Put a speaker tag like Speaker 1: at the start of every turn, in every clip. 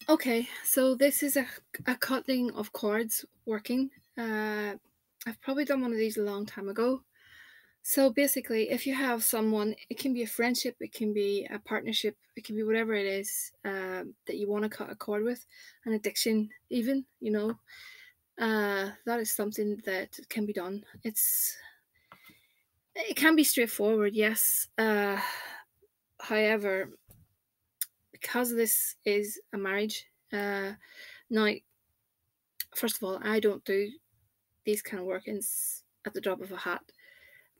Speaker 1: Okay, so this is a cutting of cords working. Uh, I've probably done one of these a long time ago. So basically, if you have someone, it can be a friendship, it can be a partnership, it can be whatever it is that you want to cut a cord with, an addiction, even, that is something that can be done. It can be straightforward, yes. However, because this is a marriage, now, first of all, I don't do these kind of workings at the drop of a hat.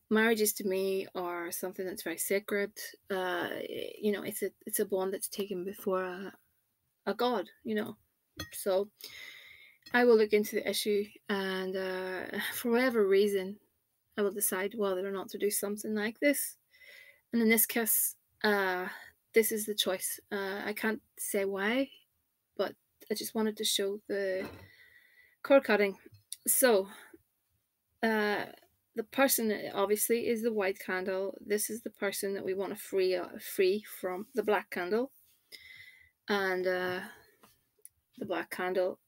Speaker 1: Marriages to me are something that's very sacred. It's a bond that's taken before a god. So I will look into the issue, and for whatever reason, I will decide whether or not to do something like this. And in this case, this is the choice. I can't say why, but I just wanted to show the cord cutting. So Uh, the person obviously is the white candle. This is the person that we want to free from the black candle, and the black candle.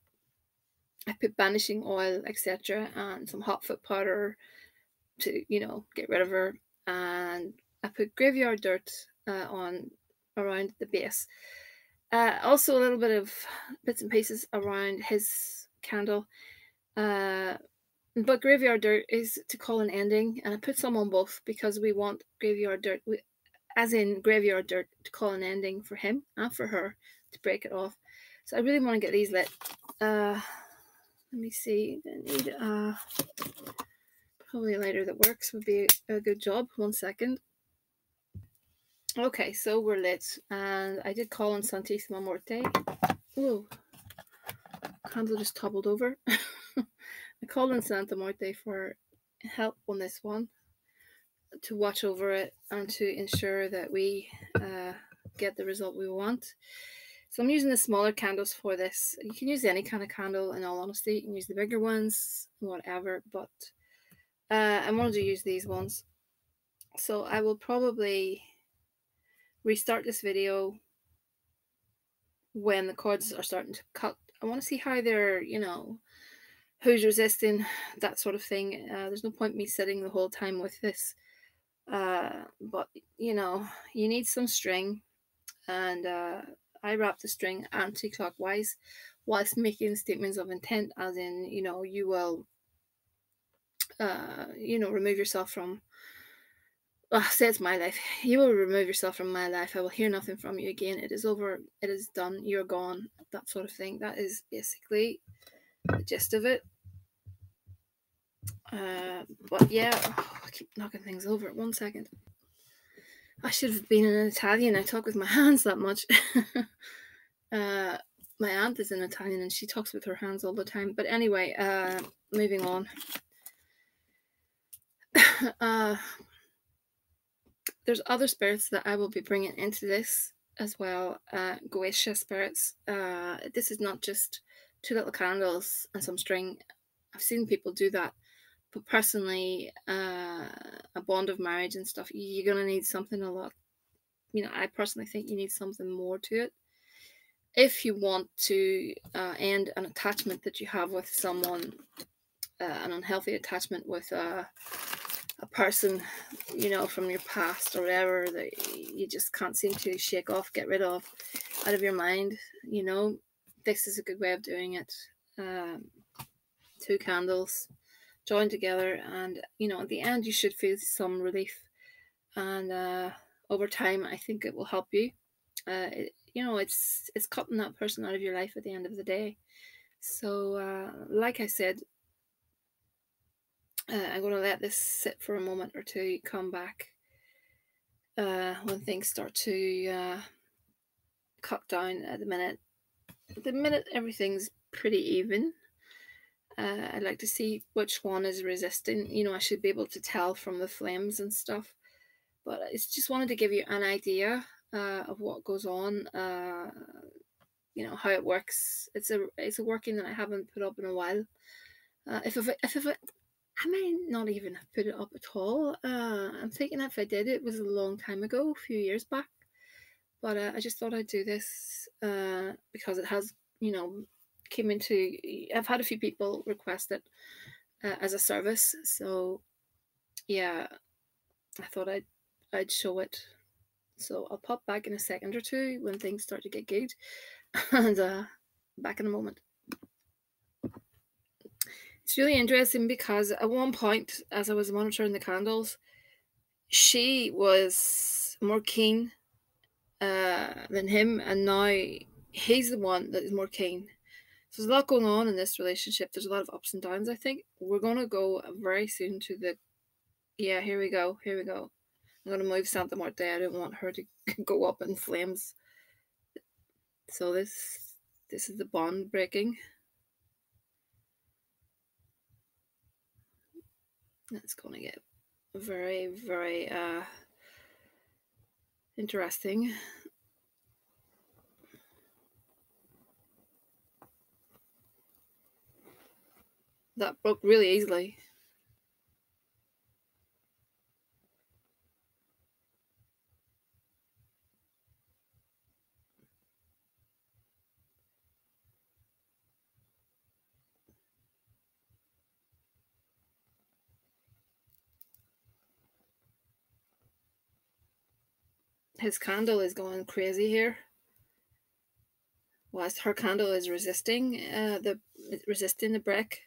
Speaker 1: I put banishing oil, etc., and some hot foot powder to get rid of her, and I put graveyard dirt on around the base. Also, a little bit of bits and pieces around his candle. Uh, But graveyard dirt is to call an ending, and I put some on both because we want graveyard dirt, as in graveyard dirt, to call an ending for him and for her to break it off. So I really want to get these lit. Let me see. I need probably a lighter that works would be a good job. 1 second. Okay, so we're lit, and I did call on Santissima Morte. Whoa, candle just toppled over. I called on Santa Morte for help on this one, to watch over it and to ensure that we get the result we want. So I'm using the smaller candles for this. You can use any kind of candle, in all honesty. You can use the bigger ones, whatever, but I wanted to use these ones. So I will probably restart this video when the cords are starting to cut. I want to see how they're, who's resisting, that sort of thing. There's no point me sitting the whole time with this. But you need some string, and I wrap the string anti-clockwise whilst making statements of intent, as in, you will, remove yourself from. Say it's my life. You will remove yourself from my life. I will hear nothing from you again. It is over. It is done. You're gone. That sort of thing. That is basically the gist of it. But yeah, I keep knocking things over. 1 second. I should have been an Italian. I talk with my hands that much. My aunt is an Italian and she talks with her hands all the time. But anyway, moving on. There's other spirits that I will be bringing into this as well. Goetia spirits. This is not just 2 little candles and some string. I've seen people do that. But personally, a bond of marriage and stuff, you're going to need something a lot. I personally think you need something more to it. If you want to end an attachment that you have with someone, an unhealthy attachment with a person, from your past or whatever, that you just can't seem to shake off, get rid of, out of your mind, this is a good way of doing it. 2 candles joined together, and at the end you should feel some relief, and over time I think it will help you. It's cutting that person out of your life at the end of the day. So like I said, I'm going to let this sit for a moment or two, come back when things start to cut down. At the minute everything's pretty even. I'd like to see which one is resisting. I should be able to tell from the flames and stuff. But I just wanted to give you an idea of what goes on. How it works. It's a working that I haven't put up in a while. If I may not even have put it up at all. I'm thinking if I did, it was a long time ago, a few years back. But I just thought I'd do this because it has, you know, came into. I've had a few people request it as a service, so yeah, I thought I'd show it. So I'll pop back in a second or two when things start to get good, and back in a moment. It's really interesting because at one point, as I was monitoring the candles, she was more keen than him, and now he's the one that is more keen. So there's a lot going on in this relationship. There's a lot of ups and downs. I think we're gonna go very soon to the. Yeah, here we go. Here we go. I'm gonna move Santa Marta. I don't want her to go up in flames. So this is the bond breaking. It's gonna get very, very interesting. That broke really easily. His candle is going crazy here. Whilst her candle is resisting the break.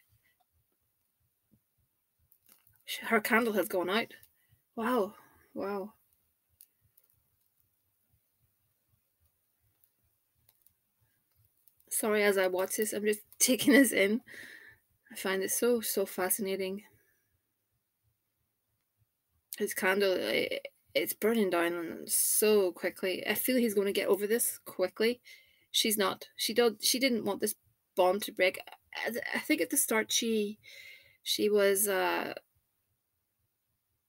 Speaker 1: Her candle has gone out. Wow, wow. Sorry, as I watch this, I'm just taking this in. I find it so fascinating. His candle, it's burning down so quickly. I feel he's going to get over this quickly. She's not. She didn't want this bond to break. I think at the start she was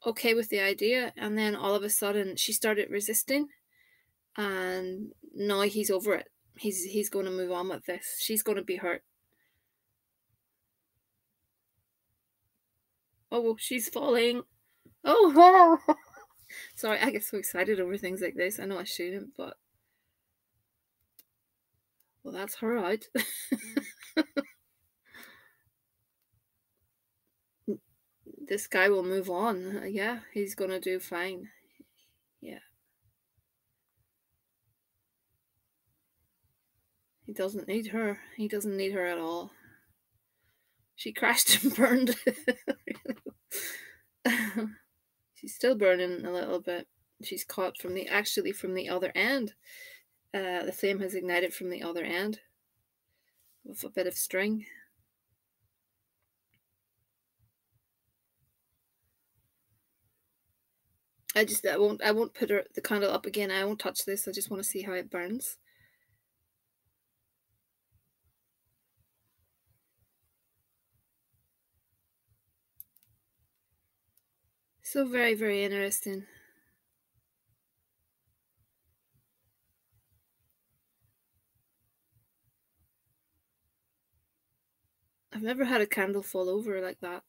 Speaker 1: okay with the idea, and then all of a sudden she started resisting, and now he's over it. He's going to move on with this. She's going to be hurt. Oh, she's falling. Oh, wow. Sorry, I get so excited over things like this. I know I shouldn't, but well, that's her out. This guy will move on. Yeah, he's gonna do fine. Yeah, he doesn't need her. He doesn't need her at all. She crashed and burned. She's still burning a little bit. She's caught from the other end. The flame has ignited from the other end with a bit of string. I won't put the candle up again. I won't touch this. I just want to see how it burns. So very interesting. I've never had a candle fall over like that.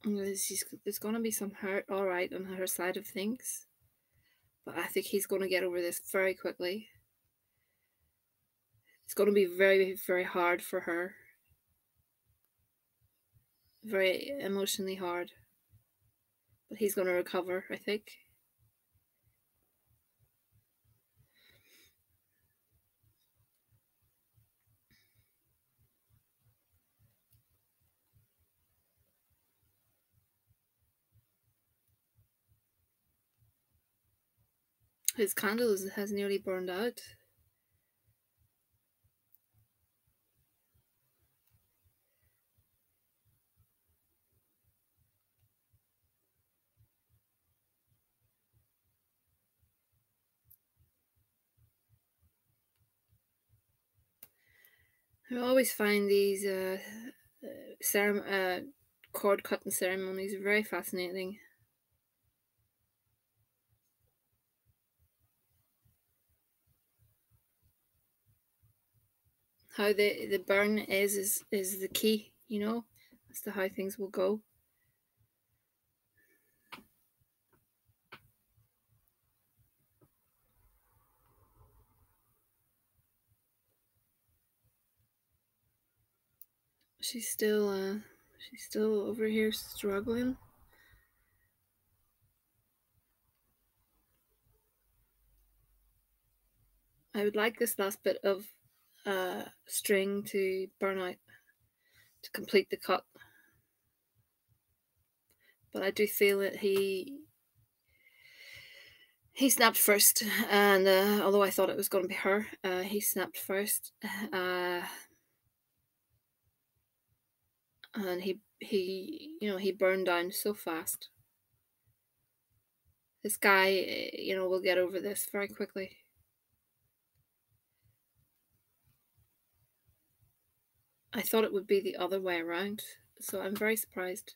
Speaker 1: There's going to be some hurt, all right, on her side of things, but I think he's going to get over this very quickly. It's going to be very hard for her, very emotionally hard, but he's going to recover, I think. His candle has nearly burned out. I always find these cord cutting ceremonies very fascinating. 。how the burn is the key, you know, as to how things will go. She's still over here struggling. I would like this last bit of string to burn out to complete the cut, but I do feel that he snapped first, and although I thought it was going to be her, he snapped first, and he burned down so fast. This guy, will get over this very quickly. I thought it would be the other way around, so I'm very surprised.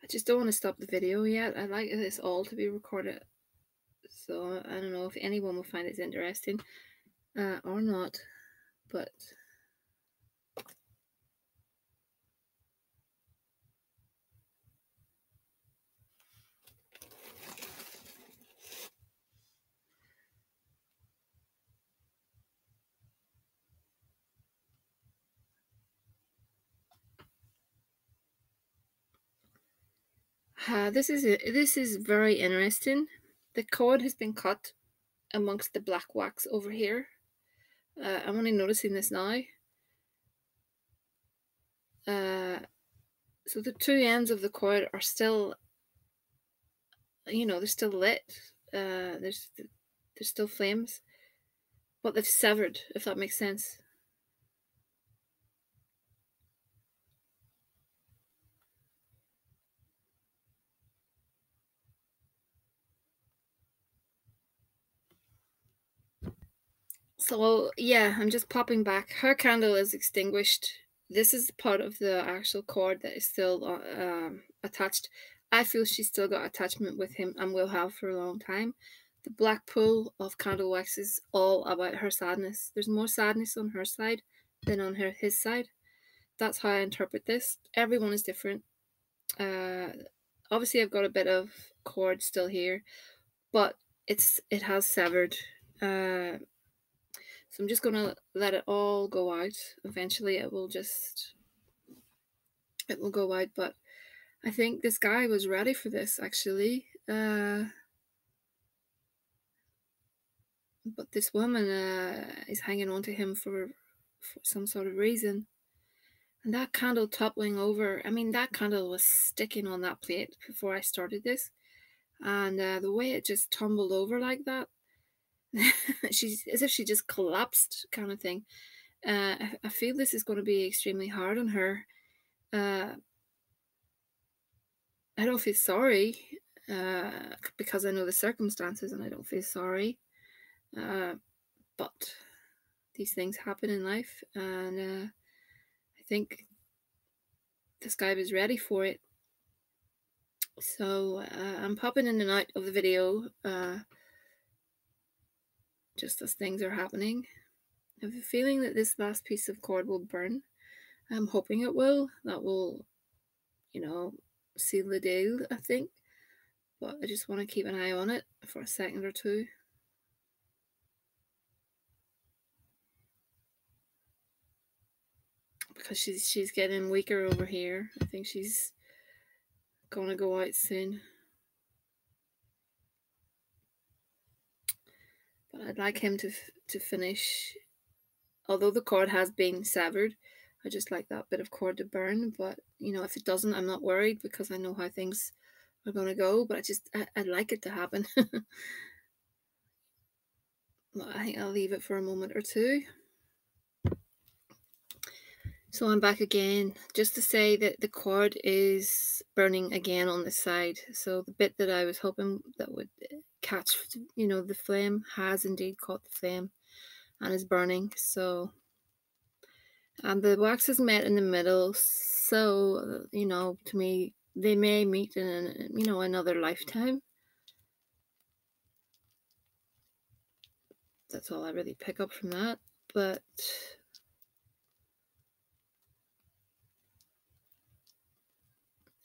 Speaker 1: I just don't want to stop the video yet. I'd like this all to be recorded, so I don't know if anyone will find it interesting or not, but this is very interesting. The cord has been cut amongst the black wax over here. I'm only noticing this now. So the two ends of the cord are still, they're still lit. There's still flames, but they've severed, if that makes sense. So yeah, I'm just popping back. Her candle is extinguished. This is part of the actual cord that is still attached. I feel she's still got attachment with him and will have for a long time. The black pool of candle wax is all about her sadness. There's more sadness on her side than on his side. That's how I interpret this. Everyone is different. Obviously, I've got a bit of cord still here, but it has severed. So I'm just gonna let it all go out. Eventually, it will go out. But I think this guy was ready for this actually. But this woman is hanging on to him for some sort of reason. And that candle toppling over, I mean, that candle was sticking on that plate before I started this. And the way it just tumbled over like that, she's as if she just collapsed, kind of thing. I feel this is going to be extremely hard on her. I don't feel sorry because I know the circumstances, and I don't feel sorry. But these things happen in life, and I think this guy was ready for it. So I'm popping in and out of the video just as things are happening. I have a feeling that this last piece of cord will burn. I'm hoping it will. That will, seal the deal, I think. But I just want to keep an eye on it for a second or two. Because she's getting weaker over here. I think she's gonna go out soon. But I'd like him to finish. Although the cord has been severed, I just like that bit of cord to burn. But if it doesn't, I'm not worried because I know how things are gonna go. But I'd like it to happen. Well, I think I'll leave it for a moment or two. So I'm back again, just to say that the cord is burning again on this side. So the bit that I was hoping that would catch, the flame has indeed caught the flame and is burning. So, and the wax is met in the middle So, to me, they may meet in another lifetime. That's all I really pick up from that. But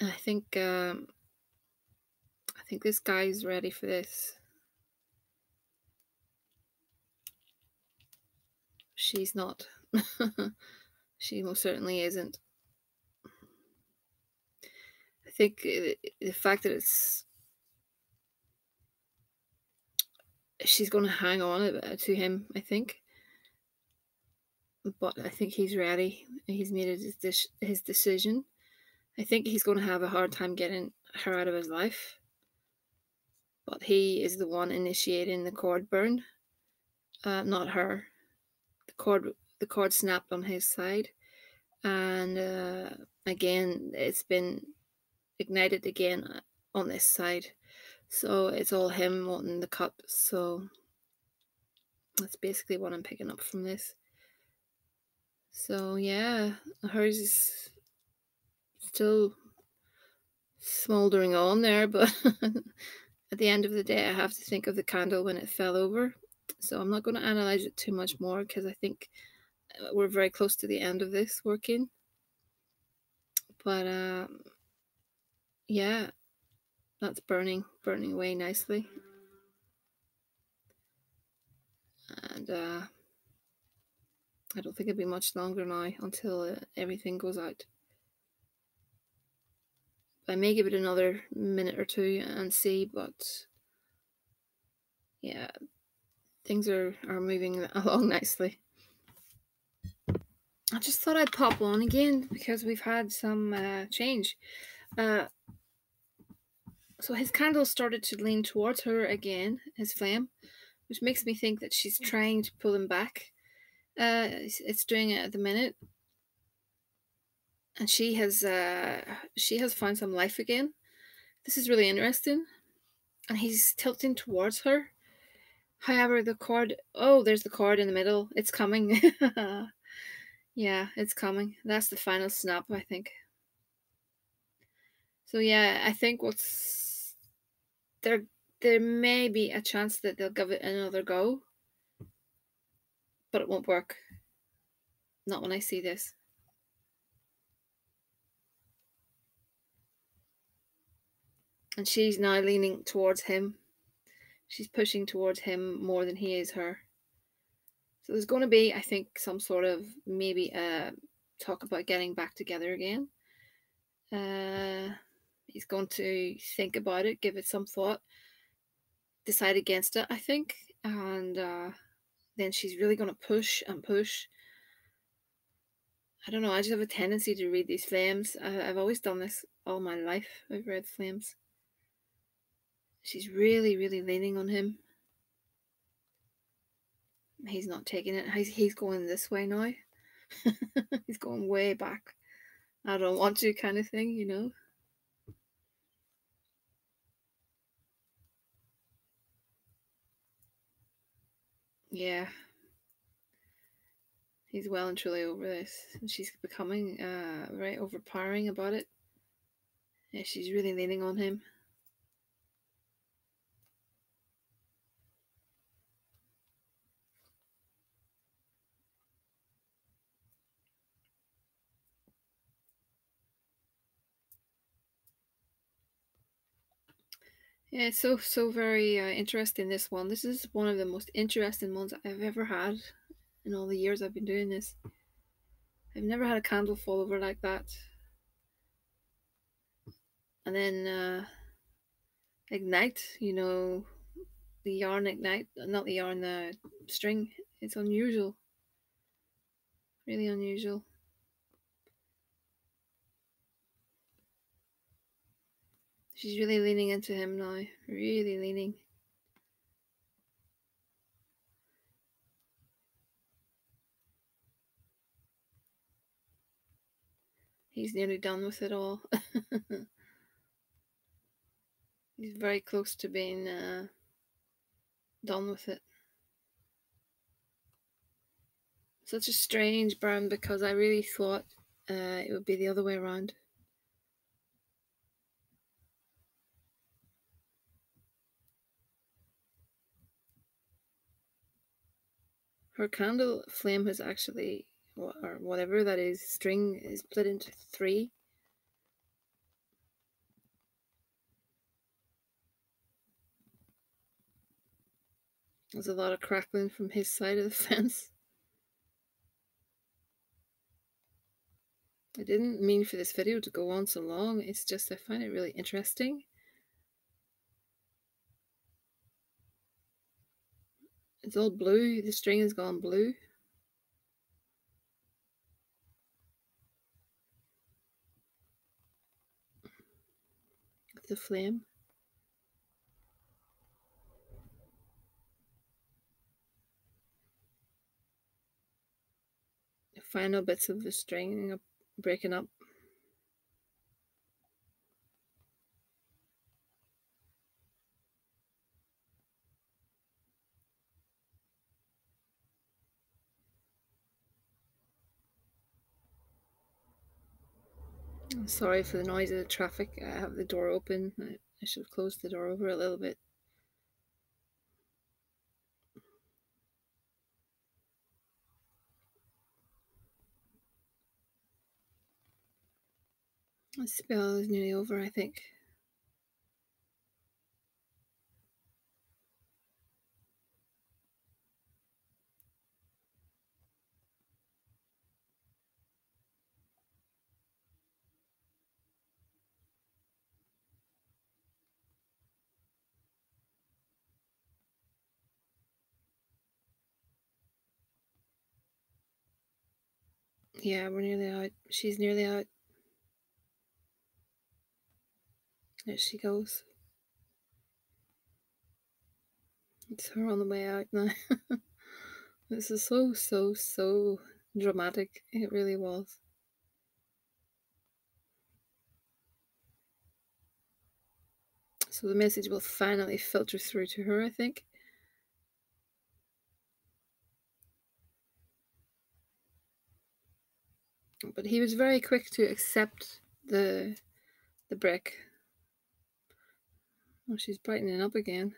Speaker 1: I think this guy's ready for this. She's not. She most certainly isn't. I think the fact that she's going to hang on to him, I think. But I think he's ready. He's made his decision. I think he's going to have a hard time getting her out of his life. But he is the one initiating the cord burn, not her. The cord snapped on his side, and again, it's been ignited again on this side. So it's all him wanting the cup. So that's basically what I'm picking up from this. So yeah, hers is still smoldering on there, but at the end of the day, I have to think of the candle when it fell over. So I'm not going to analyze it too much more because I think we're very close to the end of this working. But yeah, that's burning away nicely. And I don't think it'll be much longer now until everything goes out. I may give it another minute or two and see, but yeah, things are moving along nicely. I just thought I'd pop on again because we've had some change. So his candle started to lean towards her again, his flame, which makes me think that she's trying to pull him back. It's doing it at the minute, and she has found some life again. This is really interesting, and he's tilting towards her. However, the cord. Oh, there's the cord in the middle. It's coming. Yeah, it's coming. That's the final snap, I think. So yeah, I think there may be a chance that they'll give it another go, but it won't work. Not when I see this. And she's now leaning towards him. She's pushing towards him more than he is her. So there's going to be, I think, some sort of maybe talk about getting back together again. He's going to think about it, give it some thought, decide against it, I think, and then she's really going to push and push. I don't know, I just have a tendency to read these flames. I've always done this all my life. I've read flames. She's really, really leaning on him. He's not taking it. He's going this way now. He's going way back. I don't want to, kind of thing, you know. Yeah. He's well and truly over this. And she's becoming very overpowering about it. Yeah, she's really leaning on him. Yeah, it's so very interesting, this one. This is one of the most interesting ones I've ever had in all the years I've been doing this. I've never had a candle fall over like that. And then ignite, the yarn ignite, not the yarn, the string. It's unusual. Really unusual. She's really leaning into him now. Really leaning. He's nearly done with it all. He's very close to being done with it. Such a strange burn because I really thought it would be the other way around. Her candle flame has actually, or whatever that is, string is split into 3. There's a lot of crackling from his side of the fence. I didn't mean for this video to go on so long. It's just I find it really interesting. It's all blue. The string has gone blue. The flame. The final bits of the string are breaking up. I'm sorry for the noise of the traffic. I have the door open. I should have closed the door over a little bit. The spell is nearly over, I think. Yeah, we're nearly out. She's nearly out. There she goes. It's her on the way out now. This is so dramatic. It really was. So the message will finally filter through to her, I think. But he was very quick to accept the brick. Oh, she's brightening up again.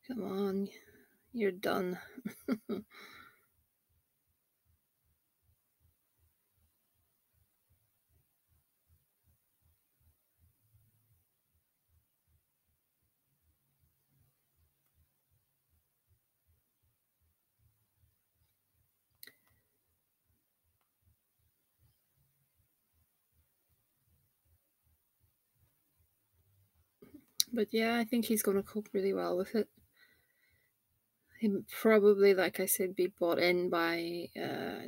Speaker 1: Come on, you're done. But yeah, I think he's going to cope really well with it. He'd probably, like I said, be bought in by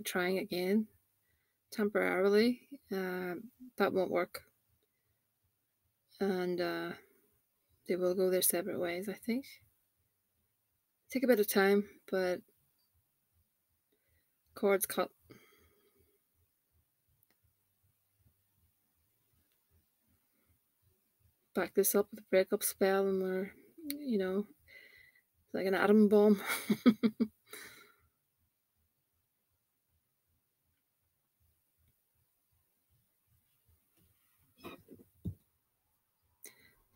Speaker 1: trying again temporarily. That won't work. And they will go their separate ways, I think. Take a bit of time, but cords cut. Back this up with a breakup spell, and we're, like an atom bomb.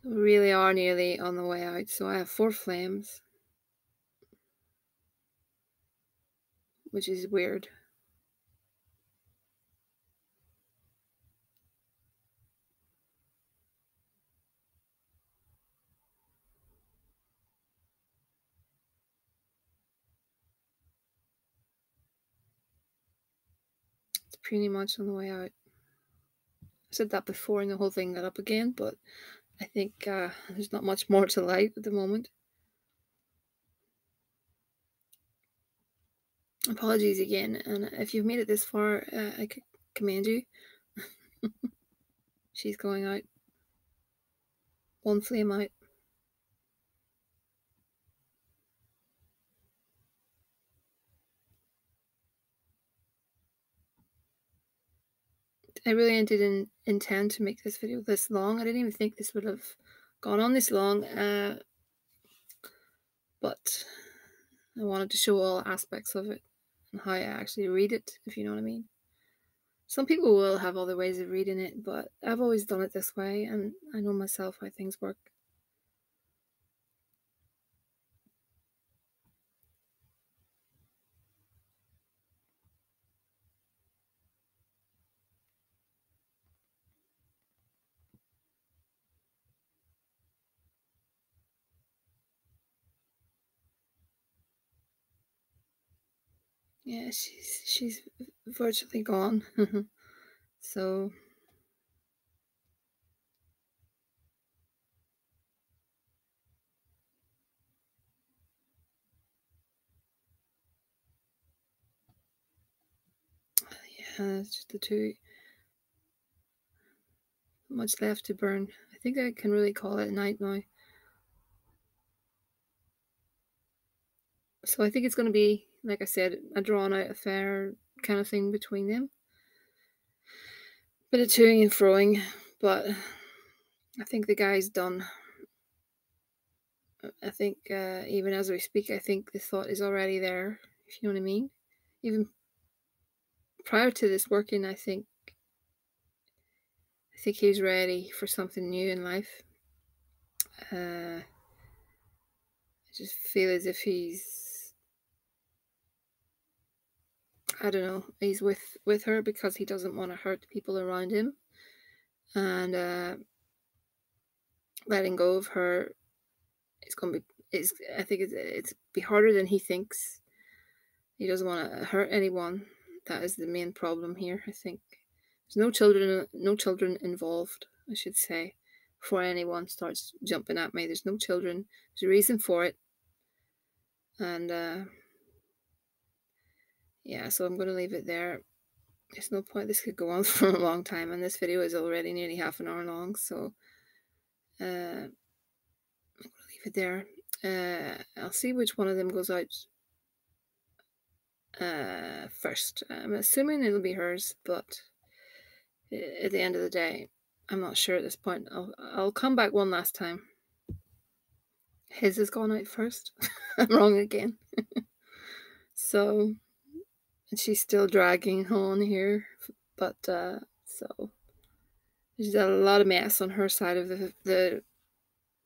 Speaker 1: We really are nearly on the way out. So I have 4 flames, which is weird. It's pretty much on the way out. I said that before and the whole thing got up again, but I think there's not much more to light at the moment. Apologies again, and if you've made it this far, I commend you. She's going out. 1 flame out. I really didn't intend to make this video this long. I didn't even think this would have gone on this long, but I wanted to show all aspects of it and how I actually read it, if you know what I mean. Some people will have other ways of reading it, but I've always done it this way, and I know myself how things work. Yeah, she's virtually gone. So yeah, it's just the two. Not much left to burn. I think I can really call it a night now. So I think it's going to be, like I said, a drawn out affair kind of thing between them. Bit of toing and froing, but I think the guy's done. I think even as we speak, I think the thought is already there, if you know what I mean. Even prior to this working, I think he's ready for something new in life. I just feel as if he's, I don't know, he's with her because he doesn't want to hurt the people around him, and letting go of her is going to be. I think it's be harder than he thinks. He doesn't want to hurt anyone. That is the main problem here. I think there's no children involved, I should say, before anyone starts jumping at me. There's no children. There's a reason for it, and yeah. So I'm going to leave it there. There's no point. This could go on for a long time, and this video is already nearly half an hour long. So I'm going to leave it there. I'll see which one of them goes out first. I'm assuming it'll be hers, but at the end of the day, I'm not sure at this point. I'll come back one last time. His has gone out first. I'm wrong again. So, and she's still dragging on here, but so there's a lot of mess on her side of the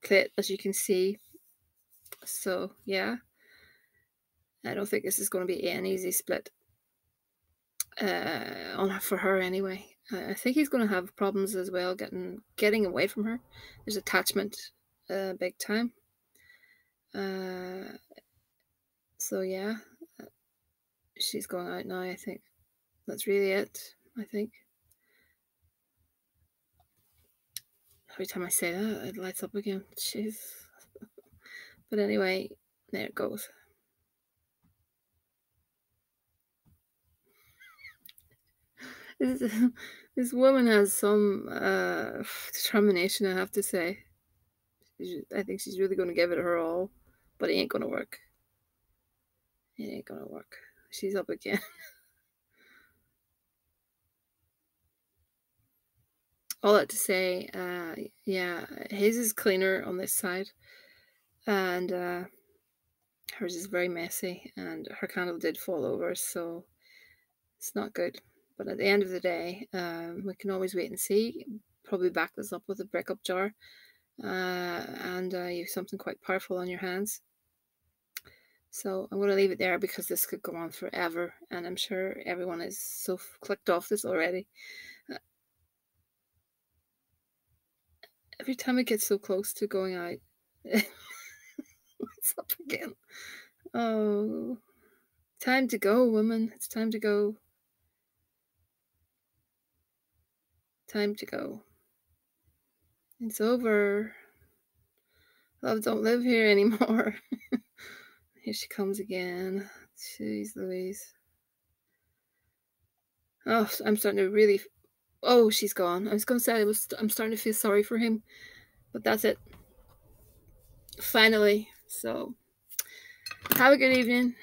Speaker 1: clit, as you can see. So yeah, I don't think this is going to be an easy split for her anyway. I think he's going to have problems as well getting away from her. There's attachment, big time. So yeah, she's going out now. I think that's really it. I think every time I say that, it lights up again. Jeez. But anyway, there it goes. This woman has some determination, I have to say. I think she's really going to give it her all, but it ain't going to work. It ain't going to work. She's up again. All that to say, yeah, his is cleaner on this side, and hers is very messy, and her candle did fall over, so it's not good. But at the end of the day, we can always wait and see. Probably back this up with a breakup jar, and you have something quite powerful on your hands. So I'm going to leave it there because this could go on forever, and I'm sure everyone is so clicked off this already. Every time it gets so close to going out, it's up again. Oh, time to go, woman. It's time to go. Time to go. It's over. Love don't live here anymore. Here she comes again. Jeez Louise. Oh, I'm starting to really... Oh, she's gone. I was going to say I'm starting to feel sorry for him. But that's it. Finally. So, have a good evening.